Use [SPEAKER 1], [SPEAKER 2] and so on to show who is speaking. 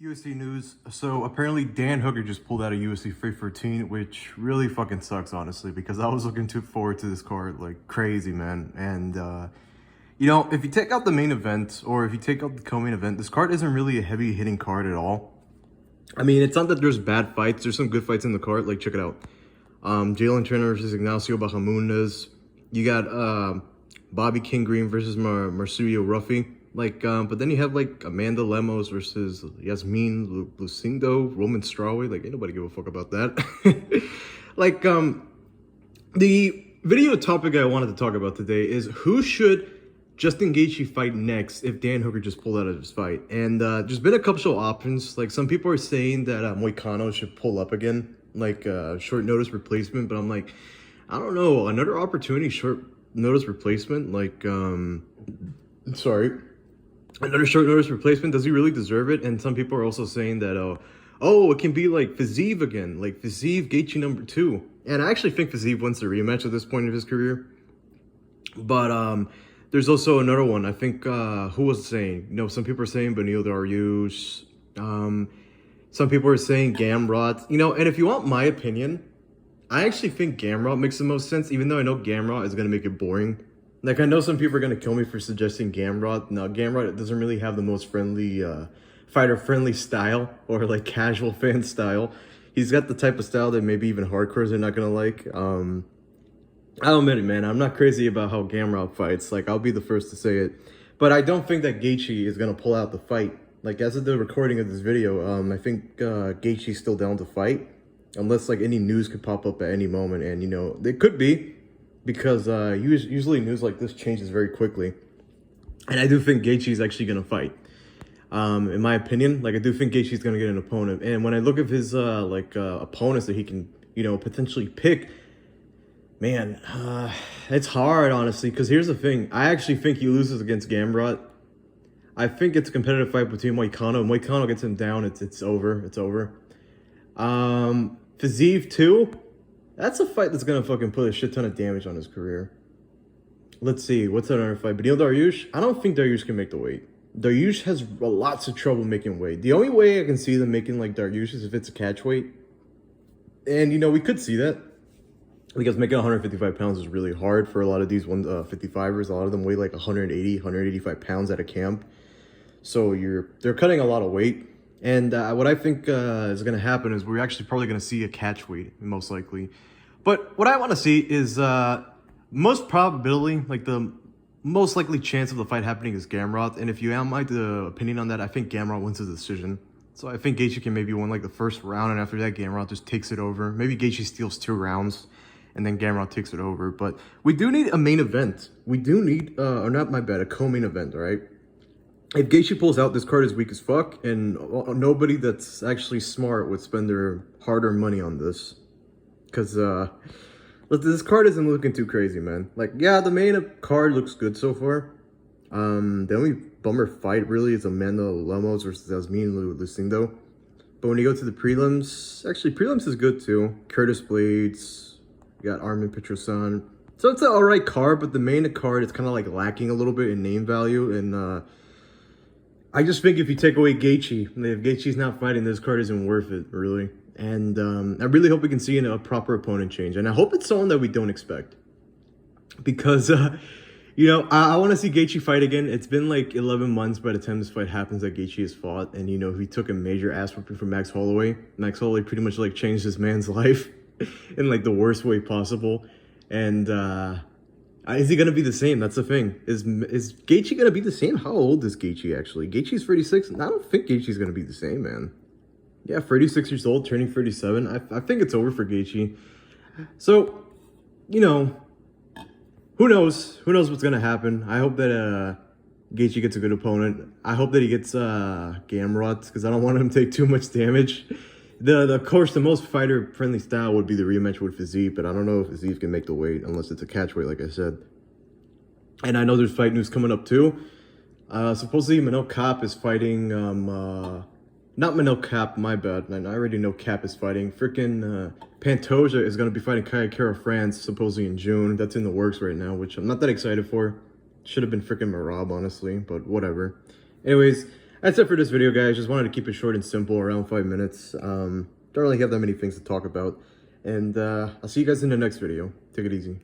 [SPEAKER 1] UFC news. So apparently Dan Hooker just pulled out of UFC 314, which really fucking sucks, honestly, because I was looking too forward to this card like crazy, man. And if you take out the main event or if you take out the co-main event, this card isn't really a heavy hitting card at all. I mean, it's not that there's bad fights. There's some good fights in the card. Like, check it out. Jalen Turner versus Ignacio Bahamundes. You got Bobby King Green versus Marcio Ruffy. But then you have like Amanda Lemos versus Yasmin Lucindo, Roman Strawway. Like, ain't nobody give a fuck about that. The video topic I wanted to talk about today is who should Justin Gaethje fight next if Dan Hooker just pulled out of his fight. And there's been a couple of options. Like, some people are saying that Moicano should pull up again, like short notice replacement. But I'm like, I don't know, another opportunity, short notice replacement. Another short notice replacement. Does he really deserve it? And some people are also saying that, it can be like Fiziev again, like Fiziev Gaethje number 2. And I actually think Fiziev wants the rematch at this point of his career. But there's also another one. I think who was saying? Some people are saying Beneil Dariush. Some people are saying Gamrot. And if you want my opinion, I actually think Gamrot makes the most sense, even though I know Gamrot is gonna make it boring. Like, I know some people are going to kill me for suggesting Gamrot. No, Gamrot doesn't really have the most friendly, fighter-friendly style or, like, casual fan style. He's got the type of style that maybe even hardcores are not going to like. I'll admit it, man. I'm not crazy about how Gamrot fights. Like, I'll be the first to say it. But I don't think that Gaethje is going to pull out the fight. Like, as of the recording of this video, I think Gaethje's still down to fight. Unless, like, any news could pop up at any moment. And, it could be. Because usually news like this changes very quickly. And I do think Gaethje's actually going to fight. In my opinion, I do think Gaethje's going to get an opponent. And when I look at his opponents that he can, potentially pick, man, it's hard, honestly. Because here's the thing. I actually think he loses against Gamrot. I think it's a competitive fight between Moicano. Moicano gets him down. It's over. It's over. Fiziev too. That's a fight that's going to fucking put a shit ton of damage on his career. Let's see. What's another fight? Beneil Dariush? I don't think Dariush can make the weight. Dariush has lots of trouble making weight. The only way I can see them making like Dariush is if it's a catch weight. And, we could see that. Because making 155 pounds is really hard for a lot of these 55ers. A lot of them weigh like 180, 185 pounds at a camp. So they're cutting a lot of weight. And what I think is going to happen is we're actually probably going to see a catch weight, most likely. But what I want to see is most probability, like the most likely chance of the fight happening is Gamrot. And if you am my opinion on that, I think Gamrot wins the decision. So I think Gaethje can maybe win like the first round, and after that, Gamrot just takes it over. Maybe Gaethje steals 2 rounds, and then Gamrot takes it over. But we do need a main event. We do need, a co-main event, all right? If Gaethje pulls out, this card is weak as fuck, and nobody that's actually smart would spend their hard-earned money on this. Because, this card isn't looking too crazy, man. Like, yeah, the main card looks good so far. The only bummer fight, really, is Amanda Lemos versus Yasmin Lucindo. But when you go to the prelims, actually, prelims is good, too. Curtis Blades, you got Armin Petrosan. So it's an alright card, but the main card is kind of, like, lacking a little bit in name value, and, I just think if you take away Gaethje, if Gaethje's not fighting, this card isn't worth it, really. And I really hope we can see a proper opponent change. And I hope it's someone that we don't expect. Because, I want to see Gaethje fight again. It's been like 11 months by the time this fight happens that Gaethje has fought. And, he took a major ass whooping from Max Holloway. Max Holloway pretty much, changed this man's life in, the worst way possible. And, is he going to be the same? That's the thing. Is Gaethje going to be the same? How old is Gaethje, actually? Gaethje's 36. I don't think Gaethje's going to be the same, man. Yeah, 36 years old, turning 37. I think it's over for Gaethje. So, who knows? Who knows what's going to happen? I hope that Gaethje gets a good opponent. I hope that he gets Gamrot, because I don't want him to take too much damage. Of course, the most fighter-friendly style would be the rematch with Fiziev, but I don't know if Fiziev can make the weight unless it's a catch weight, like I said. And I know there's fight news coming up, too. Supposedly, Manel Kape is fighting, not Manel Kape, my bad. I already know Kape is fighting. Freaking Pantoja is going to be fighting Kaya Kara France, supposedly in June. That's in the works right now, which I'm not that excited for. Should have been freaking Marab, honestly, but whatever. Anyways, That's it for this video, guys. Just wanted to keep it short and simple, around 5 minutes. Don't really have that many things to talk about. And I'll see you guys in the next video. Take it easy.